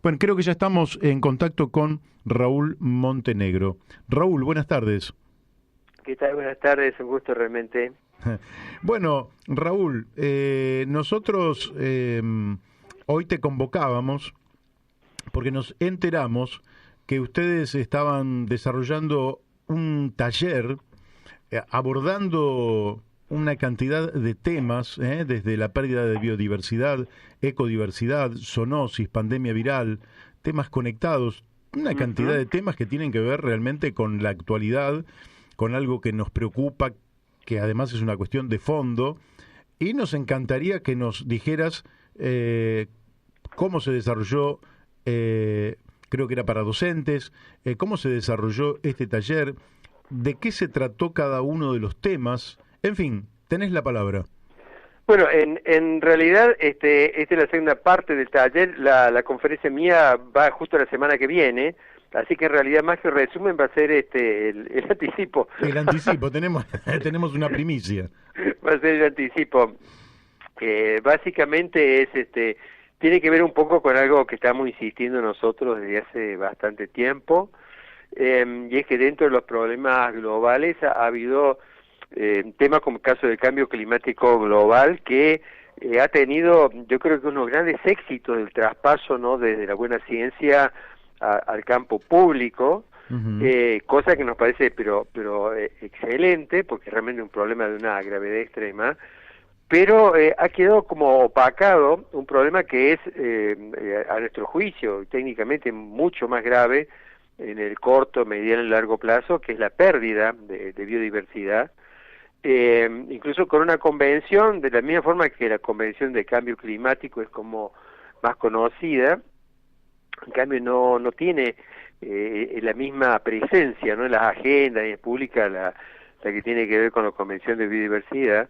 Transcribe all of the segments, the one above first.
Bueno, creo que ya estamos en contacto con Raúl Montenegro. Raúl, buenas tardes. ¿Qué tal? Buenas tardes, un gusto realmente. Bueno, Raúl, nosotros hoy te convocábamos porque nos enteramos que ustedes estaban desarrollando un taller abordando una cantidad de temas, desde la pérdida de biodiversidad, ecodiversidad, zoonosis, pandemia viral, temas conectados, una cantidad Ujú. de temas que tienen que ver realmente con la actualidad, con algo que nos preocupa, que además es una cuestión de fondo, y nos encantaría que nos dijeras cómo se desarrolló, eh, creo que era para docentes, cómo se desarrolló este taller, de qué se trató cada uno de los temas, en fin, tenés la palabra. Bueno, en realidad esta es la segunda parte del taller. La conferencia mía va justo la semana que viene, así que en realidad más que el resumen va a ser el anticipo. El anticipo, tenemos, tenemos una primicia. Va a ser el anticipo. Básicamente tiene que ver un poco con algo que estamos insistiendo nosotros desde hace bastante tiempo, y es que dentro de los problemas globales ha habido temas como el caso del cambio climático global que ha tenido, yo creo que unos grandes éxitos del traspaso, ¿no?, desde la buena ciencia al campo público, Ujú. cosa que nos parece pero excelente, porque realmente es un problema de una gravedad extrema, pero ha quedado como opacado un problema que es, a nuestro juicio, técnicamente mucho más grave en el corto, mediano y largo plazo, que es la pérdida de biodiversidad. Incluso con una convención, de la misma forma que la convención de cambio climático es como más conocida, en cambio no tiene la misma presencia, ¿no?, en las agendas y en pública la que tiene que ver con la convención de biodiversidad.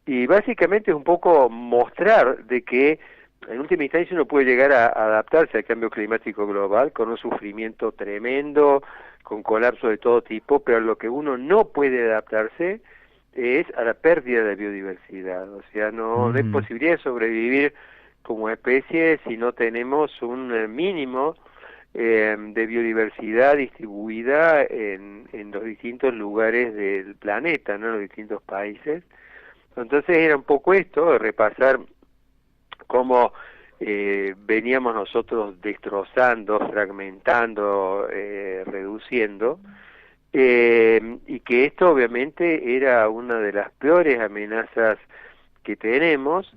Y básicamente es un poco mostrar de que en última instancia uno puede llegar a adaptarse al cambio climático global con un sufrimiento tremendo, con colapso de todo tipo, pero lo que uno no puede adaptarse es a la pérdida de biodiversidad. O sea, no hay Ujú. posibilidad de sobrevivir como especie si no tenemos un mínimo de biodiversidad distribuida en los distintos lugares del planeta, ¿no?, en los distintos países. Entonces era un poco esto, repasar cómo veníamos nosotros destrozando, fragmentando, reduciendo, y que esto obviamente era una de las peores amenazas que tenemos,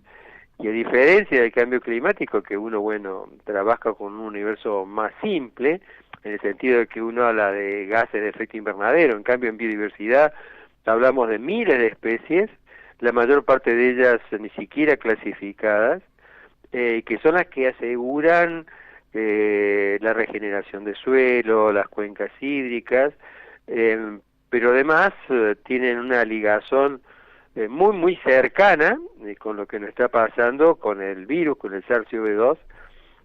y a diferencia del cambio climático, que uno, bueno, trabaja con un universo más simple, en el sentido de que uno habla de gases de efecto invernadero, en cambio en biodiversidad hablamos de miles de especies, la mayor parte de ellas ni siquiera clasificadas, que son las que aseguran la regeneración de suelo, las cuencas hídricas, eh, pero además tienen una ligazón muy cercana con lo que nos está pasando con el virus, con el SARS-CoV-2,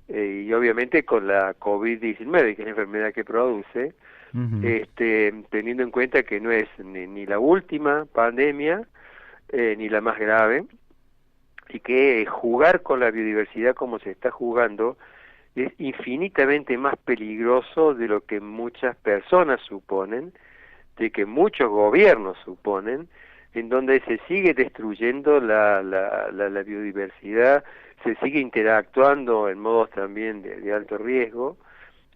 y obviamente con la COVID-19, que es la enfermedad que produce, Ujú. teniendo en cuenta que no es ni la última pandemia, ni la más grave, y que jugar con la biodiversidad como se está jugando es infinitamente más peligroso de lo que muchas personas suponen, de que muchos gobiernos suponen, en donde se sigue destruyendo la biodiversidad, se sigue interactuando en modos también de alto riesgo.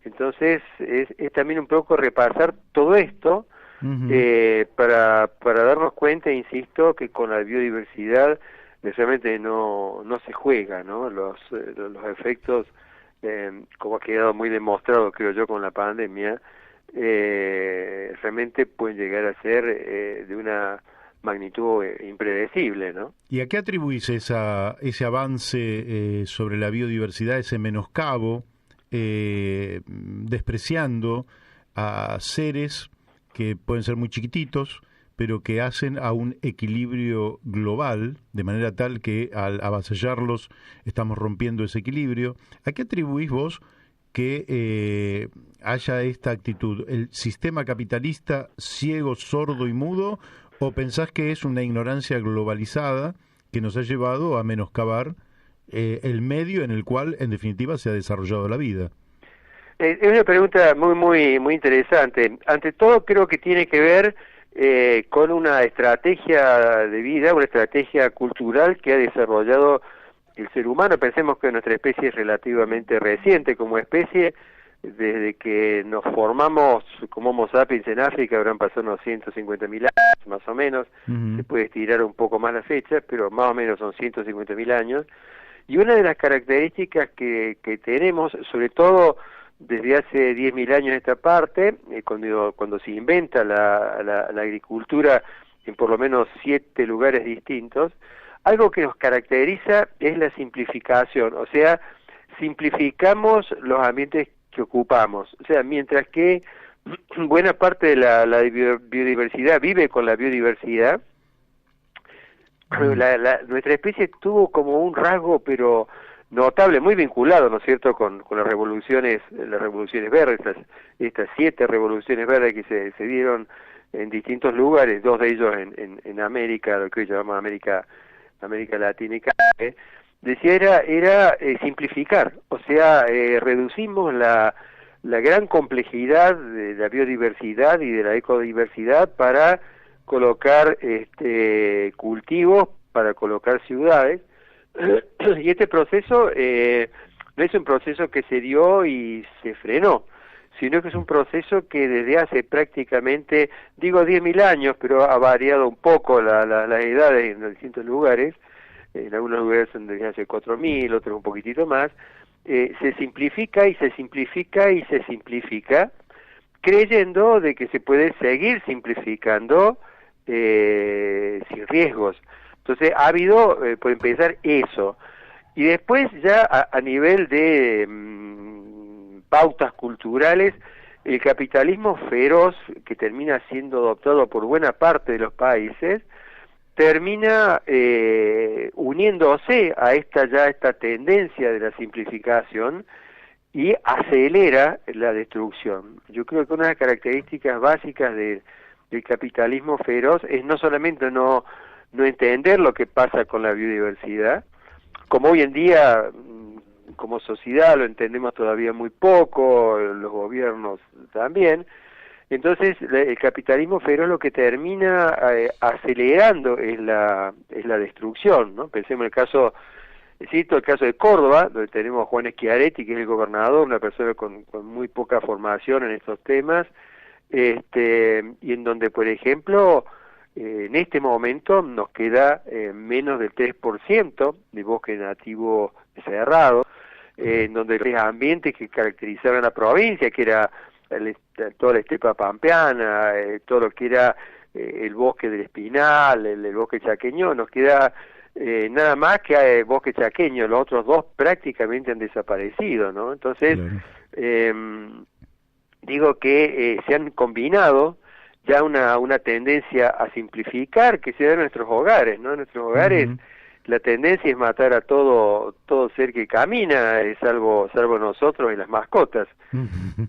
Entonces es también un poco repasar todo esto, Ujú. para darnos cuenta, insisto, que con la biodiversidad necesariamente no se juega, ¿no? Los efectos, como ha quedado muy demostrado, creo yo, con la pandemia, realmente pueden llegar a ser de una magnitud impredecible, ¿no? ¿Y a qué atribuís ese avance sobre la biodiversidad, ese menoscabo, despreciando a seres que pueden ser muy chiquititos, pero que hacen a un equilibrio global, de manera tal que al avasallarlos estamos rompiendo ese equilibrio? ¿A qué atribuís vos que haya esta actitud? ¿El sistema capitalista ciego, sordo y mudo? ¿O pensás que es una ignorancia globalizada que nos ha llevado a menoscabar el medio en el cual, en definitiva, se ha desarrollado la vida. Es una pregunta muy interesante. Ante todo, creo que tiene que ver con una estrategia de vida, una estrategia cultural que ha desarrollado el ser humano. Pensemos que nuestra especie es relativamente reciente como especie. Desde que nos formamos como Homo sapiens en África habrán pasado unos 150.000 años, más o menos. Se puede estirar un poco más la fecha, pero más o menos son 150.000 años. Y una de las características que tenemos, sobre todo desde hace 10.000 años en esta parte, cuando se inventa la agricultura en por lo menos 7 lugares distintos, algo que nos caracteriza es la simplificación, o sea, simplificamos los ambientes que ocupamos, o sea, mientras que buena parte de la biodiversidad vive con la biodiversidad, nuestra especie tuvo como un rasgo, pero notable, muy vinculado, ¿no es cierto?, con las revoluciones verdes, estas 7 revoluciones verdes que se dieron en distintos lugares, 2 de ellos en América, lo que hoy llamamos América Latina y Caribe. Decía era simplificar, o sea, reducimos la gran complejidad de la biodiversidad y de la ecodiversidad para colocar cultivos, para colocar ciudades. Y este proceso no es un proceso que se dio y se frenó, sino que es un proceso que desde hace prácticamente, digo 10.000 años, pero ha variado un poco las edades en los distintos lugares. En algunos lugares son desde hace 4.000, otros un poquitito más. Se simplifica y se simplifica y se simplifica, creyendo de que se puede seguir simplificando sin riesgos. Entonces ha habido, por empezar, eso. Y después ya a nivel de pautas culturales, el capitalismo feroz, que termina siendo adoptado por buena parte de los países, termina uniéndose a esta tendencia de la simplificación y acelera la destrucción. Yo creo que una de las características básicas del capitalismo feroz es no solamente no entender lo que pasa con la biodiversidad, como hoy en día como sociedad lo entendemos todavía muy poco, los gobiernos también. Entonces el capitalismo feroz lo que termina acelerando es la destrucción, ¿no? Pensemos el caso de Córdoba, donde tenemos a Juan Schiaretti, que es el gobernador, una persona con muy poca formación en estos temas, y en donde, por ejemplo, en este momento nos queda menos del 3% de bosque nativo cerrado, en donde los ambientes que caracterizaban la provincia, que era toda la estepa pampeana, todo lo que era el bosque del Espinal, el bosque chaqueño, nos queda nada más que bosque chaqueño, los otros 2 prácticamente han desaparecido, ¿no? Entonces, claro. Digo que se han combinado ya una tendencia a simplificar que se da en nuestros hogares, ¿no? En nuestros hogares la tendencia es matar a todo ser que camina, salvo nosotros y las mascotas.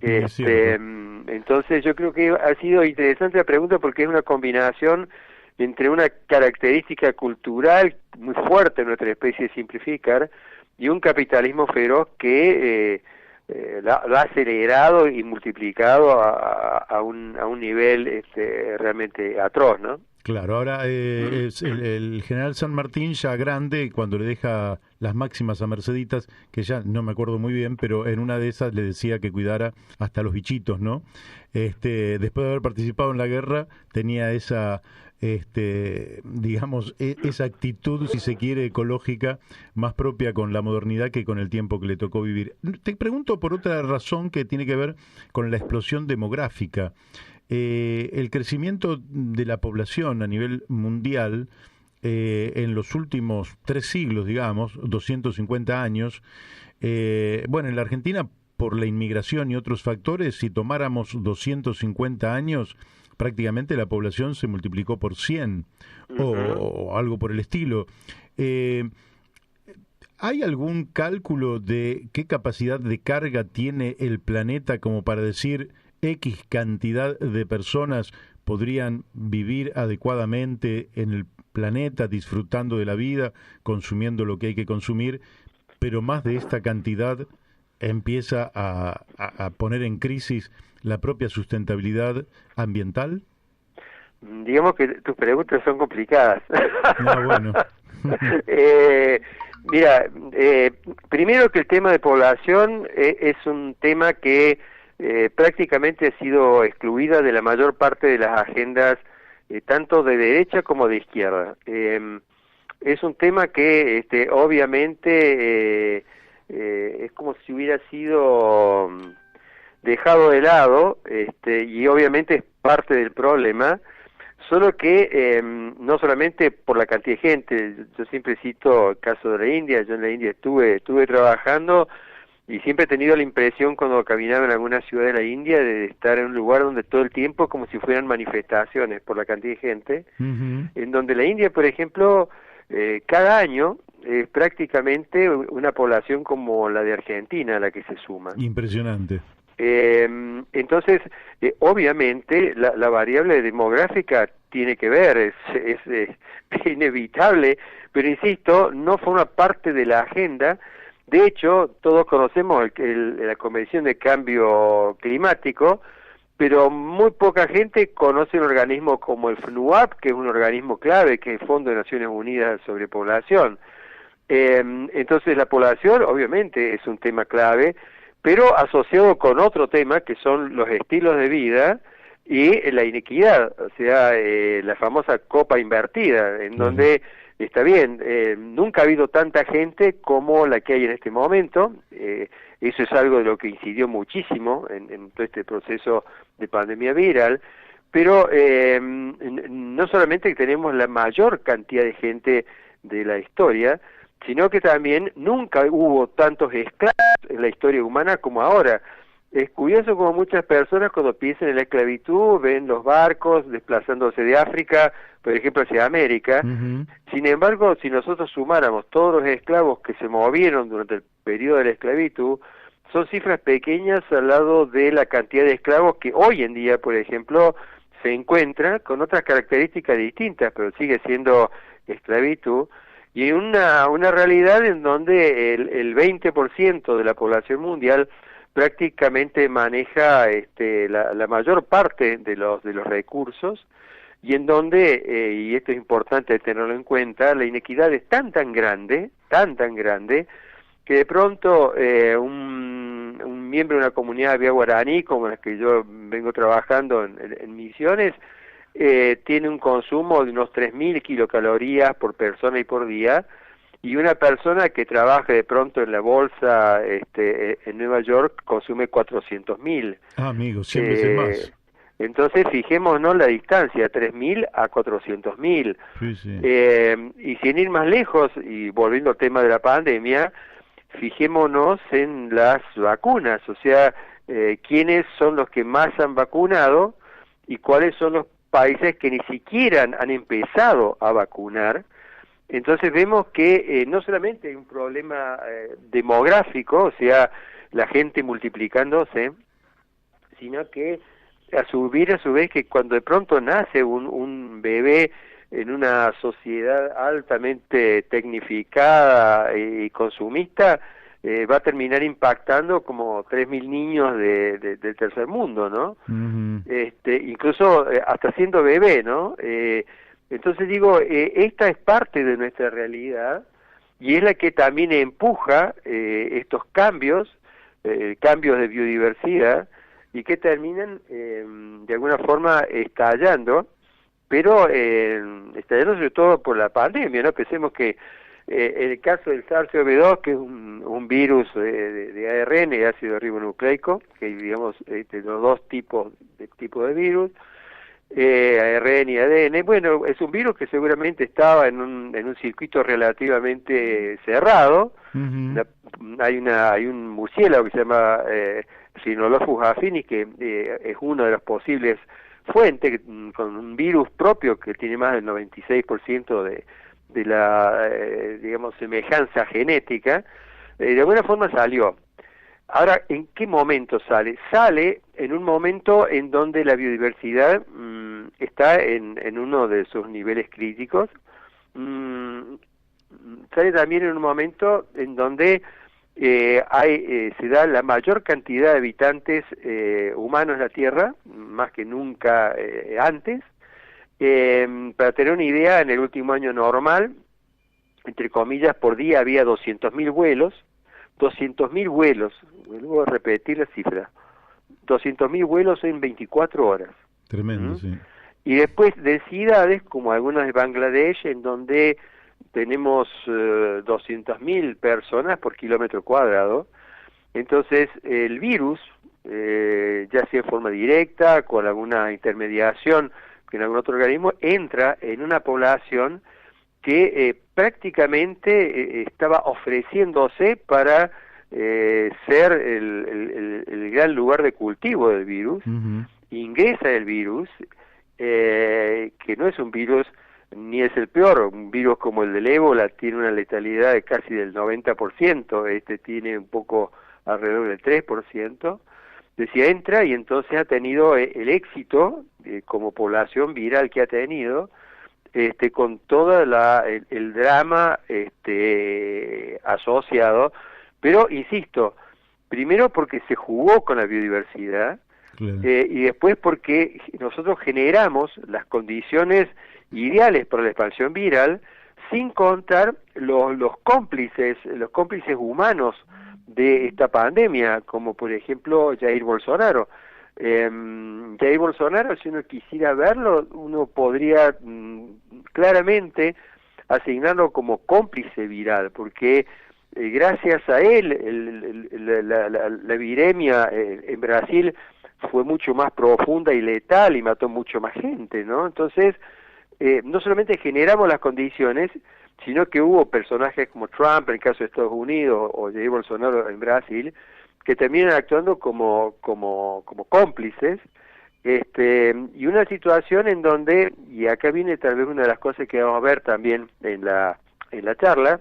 Entonces yo creo que ha sido interesante la pregunta porque es una combinación entre una característica cultural muy fuerte en nuestra especie de simplificar y un capitalismo feroz que lo ha acelerado y multiplicado a un nivel realmente atroz, ¿no? Claro, ahora el general San Martín ya grande, cuando le deja las máximas a Merceditas, que ya no me acuerdo muy bien, pero en una de esas le decía que cuidara hasta los bichitos, ¿no? Después de haber participado en la guerra, tenía esa, digamos, esa actitud, si se quiere, ecológica, más propia con la modernidad que con el tiempo que le tocó vivir. Te pregunto por otra razón que tiene que ver con la explosión demográfica. El crecimiento de la población a nivel mundial en los últimos 3 siglos, digamos, 250 años, bueno, en la Argentina, por la inmigración y otros factores, si tomáramos 250 años, prácticamente la población se multiplicó por 100 o algo por el estilo. ¿Hay algún cálculo de qué capacidad de carga tiene el planeta como para decir X cantidad de personas podrían vivir adecuadamente en el planeta, disfrutando de la vida, consumiendo lo que hay que consumir, pero más de esta cantidad empieza a poner en crisis la propia sustentabilidad ambiental? Digamos que tus preguntas son complicadas. No, bueno. Mira, primero que el tema de población es un tema que prácticamente ha sido excluida de la mayor parte de las agendas, tanto de derecha como de izquierda. Es un tema que obviamente es como si hubiera sido dejado de lado, y obviamente es parte del problema. Solo que no solamente por la cantidad de gente, yo siempre cito el caso de la India. Yo en la India estuve trabajando y siempre he tenido la impresión cuando caminaba en alguna ciudad de la India de estar en un lugar donde todo el tiempo como si fueran manifestaciones por la cantidad de gente, en donde la India, por ejemplo, cada año es prácticamente una población como la de Argentina la que se suma. Impresionante. Entonces, obviamente, la variable demográfica tiene que ver, es inevitable, pero insisto, no forma parte de la agenda. De hecho, todos conocemos la Convención de Cambio Climático, pero muy poca gente conoce un organismo como el FNUAP, que es un organismo clave, que es el Fondo de Naciones Unidas sobre Población. Entonces, la población, obviamente, es un tema clave, pero asociado con otro tema que son los estilos de vida y la inequidad, o sea, la famosa copa invertida, en donde está bien, nunca ha habido tanta gente como la que hay en este momento. Eso es algo de lo que incidió muchísimo en todo este proceso de pandemia viral, pero no solamente que tenemos la mayor cantidad de gente de la historia, sino que también nunca hubo tantos esclavos en la historia humana como ahora. Es curioso como muchas personas cuando piensan en la esclavitud ven los barcos desplazándose de África, por ejemplo, hacia América. Sin embargo, si nosotros sumáramos todos los esclavos que se movieron durante el periodo de la esclavitud, son cifras pequeñas al lado de la cantidad de esclavos que hoy en día, por ejemplo, se encuentra con otras características distintas, pero sigue siendo esclavitud. Y una realidad en donde el 20% de la población mundial prácticamente maneja la mayor parte de los recursos, y en donde, y esto es importante tenerlo en cuenta, la inequidad es tan grande, que de pronto un miembro de una comunidad vía guaraní, como la que yo vengo trabajando en Misiones, tiene un consumo de unos 3.000 kilocalorías por persona y por día, y una persona que trabaja de pronto en la bolsa en Nueva York consume 400.000. Amigo, 100 veces más. Entonces, fijémonos la distancia, 3.000 a 400.000. Sí. Y sin ir más lejos, y volviendo al tema de la pandemia, fijémonos en las vacunas, o sea, quiénes son los que más han vacunado y cuáles son los países que ni siquiera han empezado a vacunar. Entonces vemos que no solamente hay un problema demográfico, o sea, la gente multiplicándose, sino que a su vez que cuando de pronto nace un bebé en una sociedad altamente tecnificada y consumista, va a terminar impactando como 3.000 niños del tercer mundo, ¿no? Incluso hasta siendo bebé, ¿no? Entonces digo, esta es parte de nuestra realidad y es la que también empuja estos cambios de biodiversidad, y que terminan de alguna forma estallando, pero estallando sobre todo por la pandemia, ¿no? Pensemos que en el caso del SARS-CoV-2, que es un virus de ARN, de ácido ribonucleico, que digamos los dos tipos de virus, ARN y ADN, bueno, es un virus que seguramente estaba en un circuito relativamente cerrado. Hay un murciélago que se llama Rhinolophus affinis, que es uno de los posibles fuentes, con un virus propio que tiene más del 96% de la, digamos, semejanza genética. De alguna forma salió. Ahora, ¿en qué momento sale? Sale en un momento en donde la biodiversidad está en uno de sus niveles críticos. sale también en un momento en donde se da la mayor cantidad de habitantes humanos en la Tierra, más que nunca antes. Para tener una idea, en el último año normal, entre comillas, por día había 200.000 vuelos, 200.000 vuelos, vuelvo a repetir la cifra, 200.000 vuelos en 24 horas. Tremendo, sí. Y después de ciudades, como algunas de Bangladesh, en donde tenemos 200.000 personas por kilómetro cuadrado. Entonces, el virus, ya sea en forma directa, con alguna intermediación en algún otro organismo, entra en una población que prácticamente estaba ofreciéndose para ser el gran lugar de cultivo del virus. Ingresa el virus, que no es un virus, ni es el peor. Un virus como el del ébola tiene una letalidad de casi del 90%, este tiene un poco alrededor del 3%. Decía, entra y entonces ha tenido el éxito como población viral que ha tenido, con todo el drama asociado, pero insisto, primero porque se jugó con la biodiversidad, claro. Y después porque nosotros generamos las condiciones ideales para la expansión viral, sin contar los cómplices humanos de esta pandemia, como por ejemplo Jair Bolsonaro. Jair Bolsonaro, si uno quisiera verlo, uno podría claramente asignarlo como cómplice viral, porque gracias a él la viremia en Brasil fue mucho más profunda y letal y mató mucho más gente, ¿no? Entonces, no solamente generamos las condiciones, sino que hubo personajes como Trump en el caso de Estados Unidos o Jair Bolsonaro en Brasil, que terminan actuando como cómplices, y una situación en donde, y acá viene tal vez una de las cosas que vamos a ver también en la charla,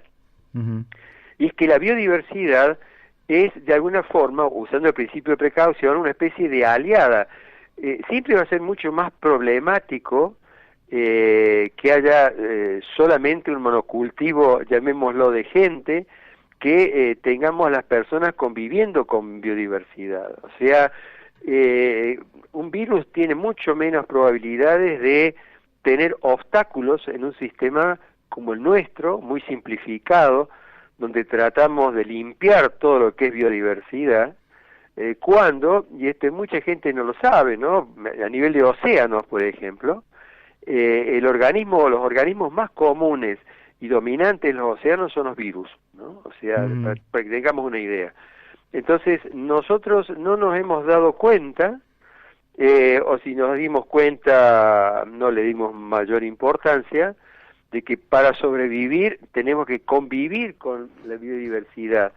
y es que la biodiversidad es de alguna forma, usando el principio de precaución, una especie de aliada. Siempre va a ser mucho más problemático que haya solamente un monocultivo, llamémoslo, de gente, que tengamos a las personas conviviendo con biodiversidad. O sea, un virus tiene mucho menos probabilidades de tener obstáculos en un sistema como el nuestro, muy simplificado, donde tratamos de limpiar todo lo que es biodiversidad, cuando, y mucha gente no lo sabe, ¿no? A nivel de océanos, por ejemplo, los organismos más comunes y dominantes en los océanos son los virus, ¿no? O sea, para que tengamos una idea. Entonces, nosotros no nos hemos dado cuenta, o si nos dimos cuenta, no le dimos mayor importancia, de que para sobrevivir tenemos que convivir con la biodiversidad.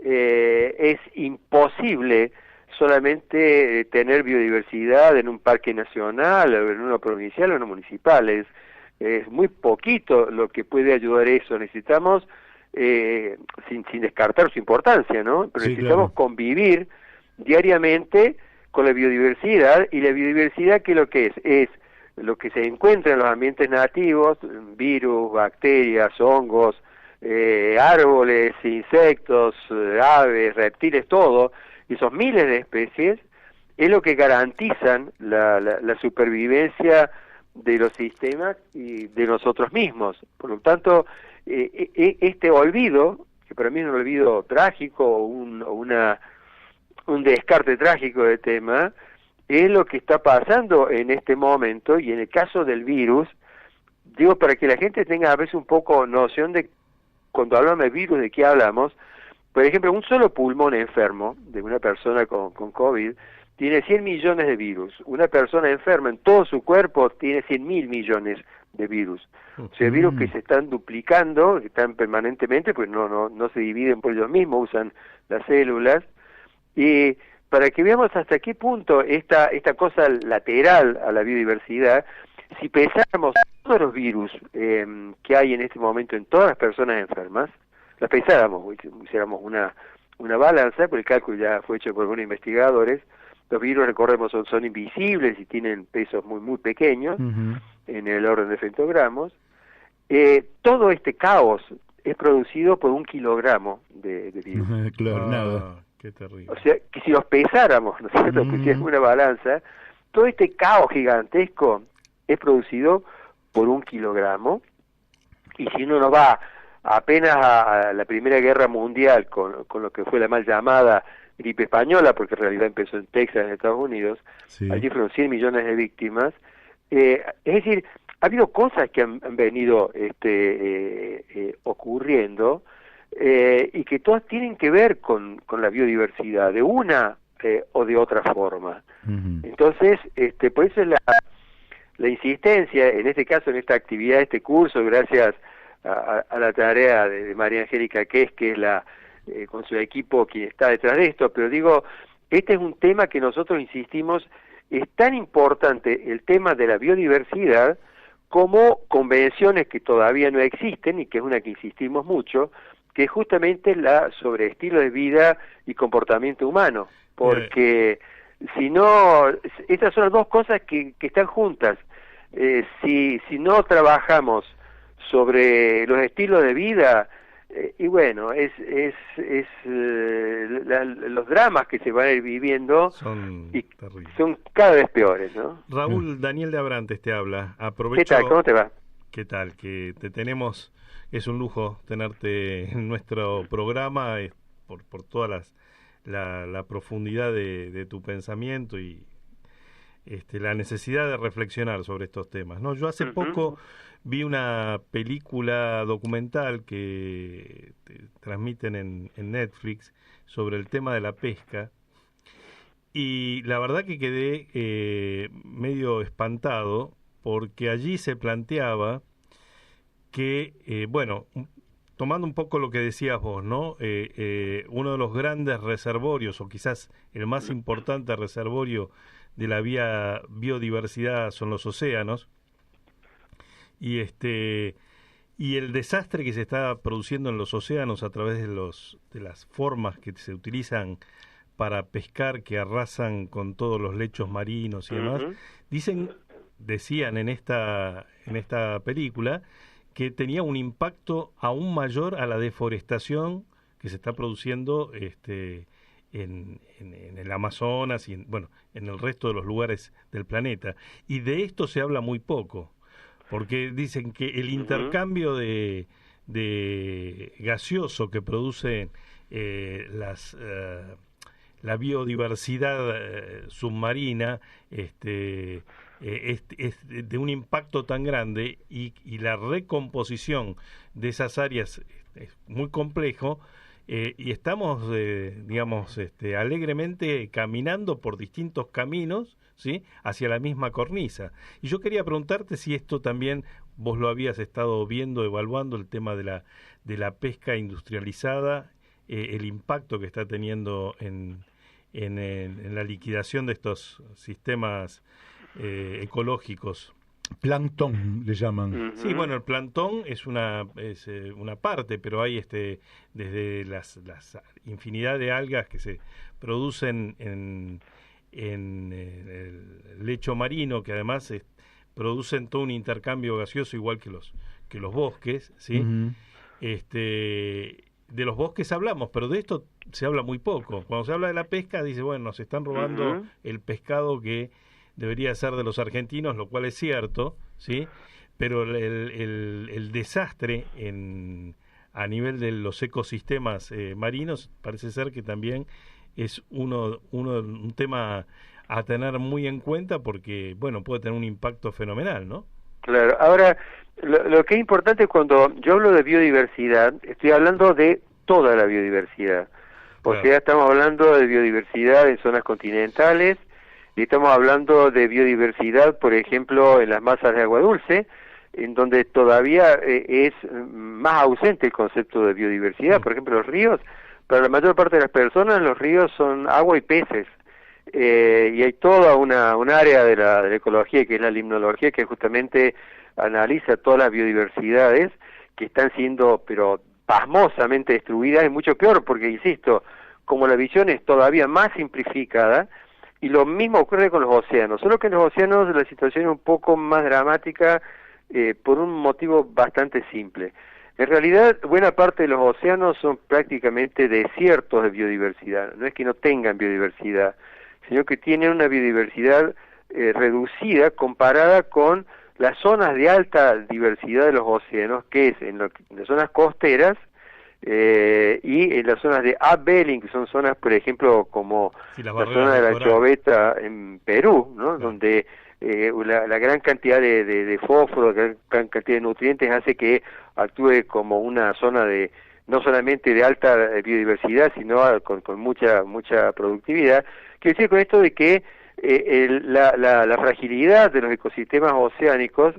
Es imposible solamente tener biodiversidad en un parque nacional, o en uno provincial o en uno municipal. Es muy poquito lo que puede ayudar eso. Necesitamos, sin descartar su importancia, ¿no? Pero sí, necesitamos convivir diariamente con la biodiversidad, y la biodiversidad, ¿qué es lo que es lo que se encuentra en los ambientes nativos: virus, bacterias, hongos, árboles, insectos, aves, reptiles, todo, esos miles de especies, es lo que garantizan la supervivencia de los sistemas y de nosotros mismos. Por lo tanto, este olvido, que para mí es un olvido trágico, un descarte trágico del tema, es lo que está pasando en este momento. Y en el caso del virus, digo, para que la gente tenga a veces un poco noción de, cuando hablamos de virus, de qué hablamos. Por ejemplo, un solo pulmón enfermo de una persona con COVID tiene 100 millones de virus. Una persona enferma en todo su cuerpo tiene 100.000 millones de virus. O sea, virus que se están duplicando, que están permanentemente, pues no se dividen por ellos mismos, usan las células. Y para que veamos hasta qué punto esta cosa lateral a la biodiversidad, si pesáramos todos los virus que hay en este momento en todas las personas enfermas, las pesáramos, hiciéramos una balanza, porque el cálculo ya fue hecho por algunos investigadores. Los virus, recordemos, son invisibles y tienen pesos muy, muy pequeños, en el orden de femtogramos. Todo este caos es producido por 1 kilogramo de virus. Claro, nada. Qué terrible. O sea, que si los pesáramos, ¿no es cierto?, pusiéramos una balanza, todo este caos gigantesco es producido por 1 kilogramo, y si uno no va apenas a la Primera Guerra Mundial con lo que fue la mal llamada gripe española, porque en realidad empezó en Texas, en Estados Unidos, Sí. allí fueron 100 millones de víctimas. Es decir, ha habido cosas que han venido ocurriendo, y que todas tienen que ver con la biodiversidad, de una o de otra forma. Entonces, por eso es la insistencia, en este caso, en esta actividad, este curso, gracias a la tarea de María Angélica que es la con su equipo quien está detrás de esto, pero digo, este es un tema que nosotros insistimos, es tan importante el tema de la biodiversidad como convenciones que todavía no existen y que es una que insistimos mucho, que es justamente la sobre estilo de vida y comportamiento humano, porque si no, estas son las dos cosas que están juntas. Si no trabajamos sobre los estilos de vida, y bueno, los dramas que se van a ir viviendo son terribles. Son cada vez peores, ¿no? Raúl, Daniel de Abrantes te habla. Aprovecho. ¿Qué tal? ¿Cómo te va? ¿Qué tal? Que te tenemos, es un lujo tenerte en nuestro programa por toda la profundidad de tu pensamiento y la necesidad de reflexionar sobre estos temas, ¿no? Yo hace poco vi una película documental que transmiten en Netflix sobre el tema de la pesca, y la verdad que quedé medio espantado, porque allí se planteaba que, tomando un poco lo que decías vos, ¿no? Uno de los grandes reservorios, o quizás el más importante reservorio de la biodiversidad son los océanos, y el desastre que se está produciendo en los océanos a través de las formas que se utilizan para pescar, que arrasan con todos los lechos marinos y demás. Decían en esta película que tenía un impacto aún mayor a la deforestación que se está produciendo en el Amazonas y en el resto de los lugares del planeta. Y de esto se habla muy poco, porque dicen que el intercambio de gaseoso que produce la biodiversidad submarina es de un impacto tan grande, y la recomposición de esas áreas es muy complejo, y estamos alegremente caminando por distintos caminos, ¿sí?, hacia la misma cornisa. Y yo quería preguntarte si esto también vos lo habías estado viendo, evaluando el tema de la pesca industrializada, el impacto que está teniendo en la liquidación de estos sistemas ecológicos. Plancton le llaman. Sí, el plancton es una parte, pero hay desde las infinidad de algas que se producen en el lecho marino, que además producen todo un intercambio gaseoso igual que los bosques, ¿sí? De los bosques hablamos, pero de esto se habla muy poco. Cuando se habla de la pesca, dice, nos están robando el pescado que debería ser de los argentinos, lo cual es cierto, ¿sí? Pero el desastre a nivel de los ecosistemas marinos parece ser que también es un tema a tener muy en cuenta, porque puede tener un impacto fenomenal, ¿no? Claro. Ahora, lo que es importante cuando yo hablo de biodiversidad, estoy hablando de toda la biodiversidad. O sea, estamos hablando de biodiversidad en zonas continentales, y estamos hablando de biodiversidad, por ejemplo, en las masas de agua dulce, en donde todavía es más ausente el concepto de biodiversidad. Por ejemplo, los ríos, para la mayor parte de las personas, los ríos son agua y peces. Y hay toda un área de la ecología, que es la limnología, que justamente analiza todas las biodiversidades que están siendo, pero pasmosamente destruidas, y mucho peor, porque, insisto, como la visión es todavía más simplificada, y lo mismo ocurre con los océanos, solo que en los océanos la situación es un poco más dramática, por un motivo bastante simple. En realidad, buena parte de los océanos son prácticamente desiertos de biodiversidad. No es que no tengan biodiversidad, sino que tienen una biodiversidad reducida comparada con las zonas de alta diversidad de los océanos, que es en las zonas costeras y en las zonas de upwelling, que son zonas, por ejemplo, como la zona de la Choveta en Perú, ¿no? Donde la gran cantidad de fósforo, la gran cantidad de nutrientes hace que actúe como una zona de no solamente de alta biodiversidad, sino con mucha productividad. Quiero decir con esto de que la fragilidad de los ecosistemas oceánicos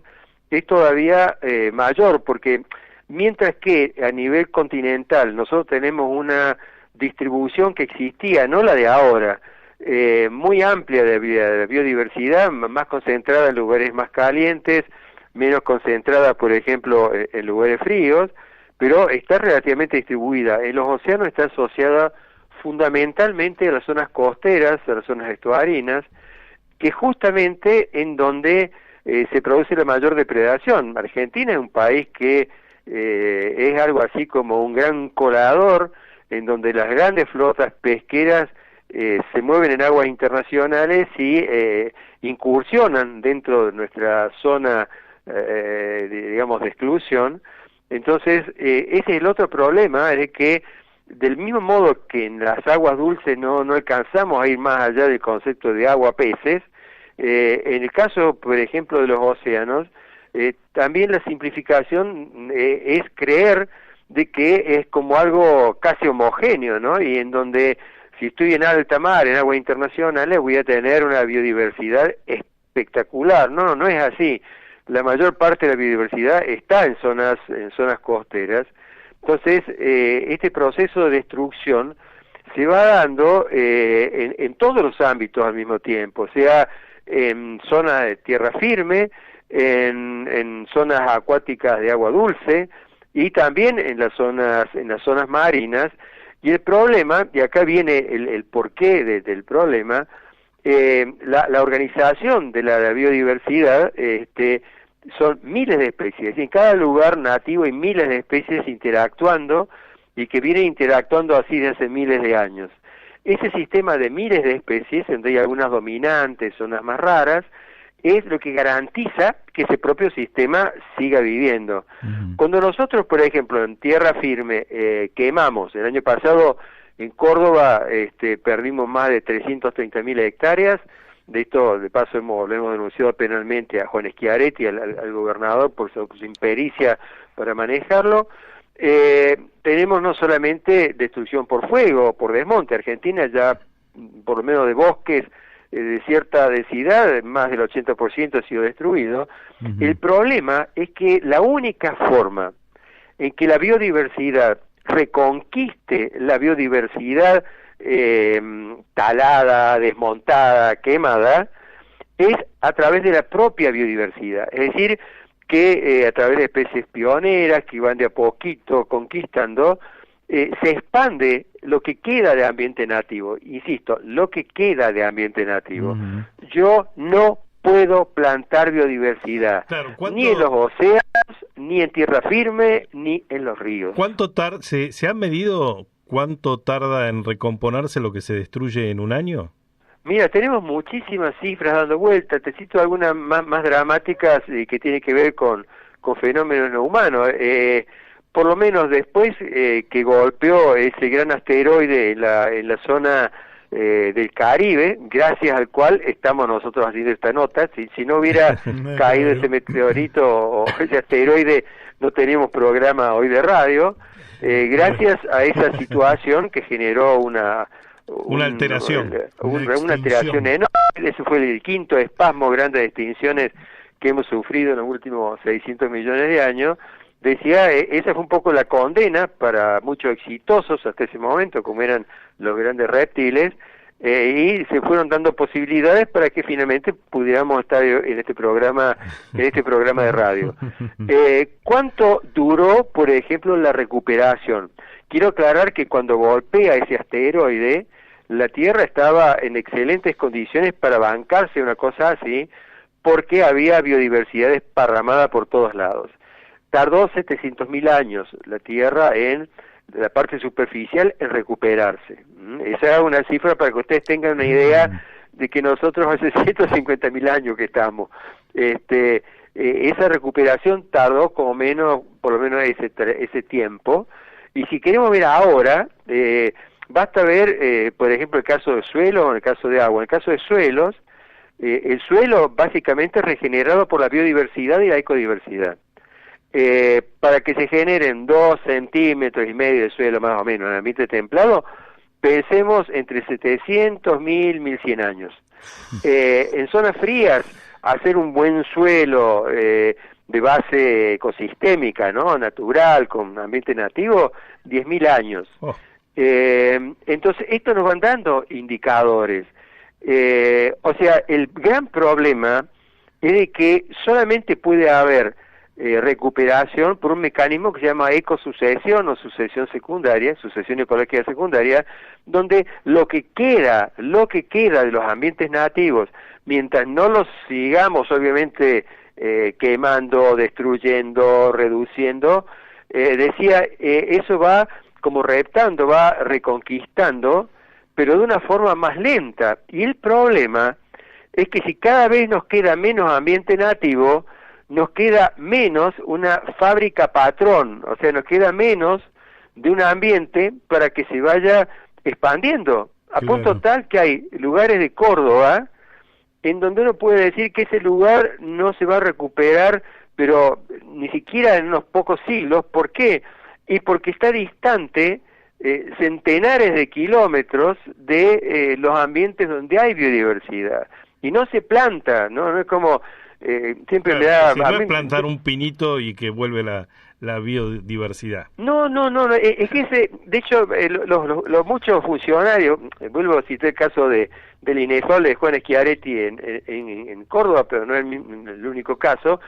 es todavía mayor, porque mientras que a nivel continental nosotros tenemos una distribución que existía, no la de ahora, muy amplia de biodiversidad, más concentrada en lugares más calientes, menos concentrada, por ejemplo, en lugares fríos, pero está relativamente distribuida. En los océanos está asociada fundamentalmente a las zonas costeras, a las zonas estuarinas, que justamente en donde se produce la mayor depredación. Argentina es un país que es algo así como un gran colador, en donde las grandes flotas pesqueras se mueven en aguas internacionales y incursionan dentro de nuestra zona, digamos, de exclusión. Entonces, ese es el otro problema, es que del mismo modo que en las aguas dulces no alcanzamos a ir más allá del concepto de agua-peces, en el caso, por ejemplo, de los océanos, también la simplificación es creer de que es como algo casi homogéneo, ¿no? Y en donde si estoy en alta mar, en aguas internacionales, voy a tener una biodiversidad espectacular. No es así. La mayor parte de la biodiversidad está en zonas costeras. Entonces, este proceso de destrucción se va dando en todos los ámbitos al mismo tiempo, sea en zonas de tierra firme, en zonas acuáticas de agua dulce y también en las zonas marinas. Y el problema, y acá viene el porqué del problema, la organización de la biodiversidad son miles de especies, y en cada lugar nativo hay miles de especies interactuando y que vienen interactuando así desde hace miles de años. Ese sistema de miles de especies, donde hay algunas dominantes, zonas más raras, es lo que garantiza que ese propio sistema siga viviendo. Cuando nosotros, por ejemplo, en tierra firme quemamos, el año pasado en Córdoba perdimos más de 330.000 hectáreas. De esto, de paso, lo hemos denunciado penalmente a Juan Schiaretti, al gobernador, por su impericia para manejarlo. Tenemos no solamente destrucción por fuego, por desmonte. Argentina ya, por lo menos de bosques de cierta densidad, más del 80% ha sido destruido. El problema es que la única forma en que la biodiversidad reconquiste la biodiversidad talada, desmontada, quemada, es a través de la propia biodiversidad, es decir, que a través de especies pioneras que van de a poquito conquistando, se expande lo que queda de ambiente nativo, insisto, lo que queda de ambiente nativo. Yo no puedo plantar biodiversidad, ni en los océanos, ni en tierra firme, ni en los ríos. ¿Se ha medido cuánto tarda en recomponerse lo que se destruye en un año? Mira, tenemos muchísimas cifras dando vueltas. Te cito algunas más dramáticas que tienen que ver con fenómenos no humanos. Por lo menos después que golpeó ese gran asteroide en la zona del Caribe, gracias al cual estamos nosotros haciendo esta nota. Si no hubiera caído ese meteorito o ese asteroide, no teníamos programa hoy de radio. Gracias a esa situación que generó una alteración. Una alteración enorme. Ese fue el quinto espasmo grande de extinciones que hemos sufrido en los últimos 600 millones de años. Decía, esa fue un poco la condena para muchos exitosos hasta ese momento, como eran los grandes reptiles, y se fueron dando posibilidades para que finalmente pudiéramos estar en este programa de radio. ¿Cuánto duró, por ejemplo, la recuperación? Quiero aclarar que cuando golpea ese asteroide, la Tierra estaba en excelentes condiciones para bancarse una cosa así, porque había biodiversidad desparramada por todos lados. tardó 700.000 años la Tierra en la parte superficial en recuperarse. Esa es una cifra para que ustedes tengan una idea de que nosotros hace 150.000 años que estamos. Esa recuperación tardó por lo menos ese tiempo. Y si queremos ver ahora, basta ver, por ejemplo, el caso de suelo o el caso de agua. En el caso de suelos, el suelo básicamente es regenerado por la biodiversidad y la ecodiversidad. Para que se generen 2,5 centímetros de suelo más o menos en ambiente templado, pensemos entre 700, 1.100 años. En zonas frías, hacer un buen suelo de base ecosistémica, ¿no? Natural, con ambiente nativo, 10.000 años. Oh. Entonces, esto nos van dando indicadores. O sea, el gran problema es de que solamente puede haber recuperación por un mecanismo que se llama ecosucesión o sucesión secundaria, sucesión ecológica secundaria, donde lo que queda de los ambientes nativos, mientras no los sigamos obviamente quemando, destruyendo, reduciendo, eso va como reptando, va reconquistando, pero de una forma más lenta. Y el problema es que si cada vez nos queda menos ambiente nativo, nos queda menos una fábrica patrón, o sea, nos queda menos de un ambiente para que se vaya expandiendo, a punto tal que hay lugares de Córdoba en donde uno puede decir que ese lugar no se va a recuperar, pero ni siquiera en unos pocos siglos. ¿Por qué? Y porque está distante centenares de kilómetros de los ambientes donde hay biodiversidad. Y no se planta, ¿no? No es como... siempre me da... Si no es plantar un pinito y que vuelve la biodiversididad. No, es que de hecho, los muchos funcionarios, vuelvo a citar el caso del INEFAL de Juan Schiaretti en Córdoba, pero no es el único caso,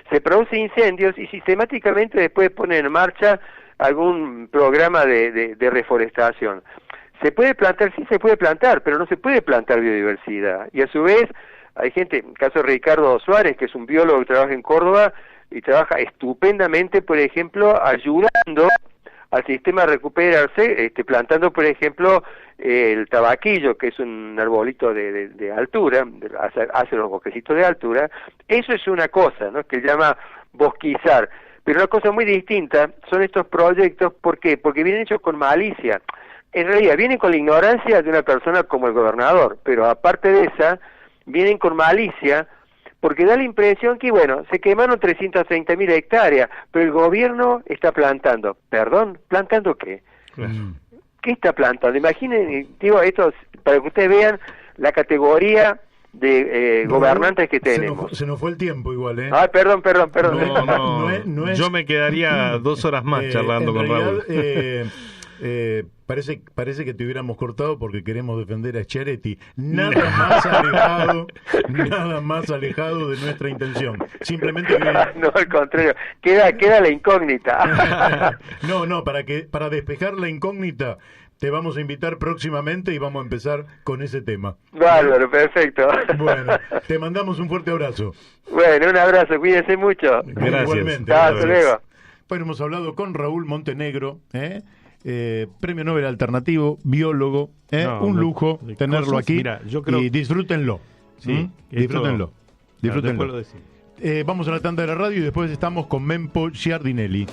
se producen incendios y sistemáticamente después ponen en marcha algún programa de reforestación. ¿Se puede plantar? Sí, se puede plantar, pero no se puede plantar biodiversidad. Y a su vez, hay gente, en el caso de Ricardo Suárez, que es un biólogo que trabaja en Córdoba, y trabaja estupendamente, por ejemplo, ayudando al sistema a recuperarse, plantando, por ejemplo, el tabaquillo, que es un arbolito de altura, hace unos bosquecitos de altura. Eso es una cosa, ¿no?, que se llama bosquizar. Pero una cosa muy distinta son estos proyectos. ¿Por qué? Porque vienen hechos con malicia. En realidad, vienen con la ignorancia de una persona como el gobernador, pero aparte de esa, vienen con malicia, porque da la impresión que, bueno, se quemaron 330.000 hectáreas, pero el gobierno está plantando. ¿Perdón? ¿Plantando qué? ¿Qué está plantando? Imaginen, digo, esto para que ustedes vean la categoría de gobernantes que tenemos. Se nos fue el tiempo igual, ¿eh? Ah, perdón. No es... Yo me quedaría 2 horas más charlando con Raúl. Parece que te hubiéramos cortado porque queremos defender a Schiaretti. Nada más alejado de nuestra intención. Simplemente no, al contrario, queda la incógnita. No, para despejar la incógnita te vamos a invitar próximamente y vamos a empezar con ese tema. Bárbaro, perfecto. Bueno, te mandamos un fuerte abrazo. Bueno, un abrazo, cuídense mucho. Gracias. Igualmente. Hasta luego. Bueno, hemos hablado con Raúl Montenegro, Premio Nobel alternativo, biólogo, un lujo tenerlo aquí. Mira, yo creo... Y disfrútenlo. Sí, disfrútenlo. Después lo decimos. Vamos a la tanda de la radio y después estamos con Mempo Giardinelli.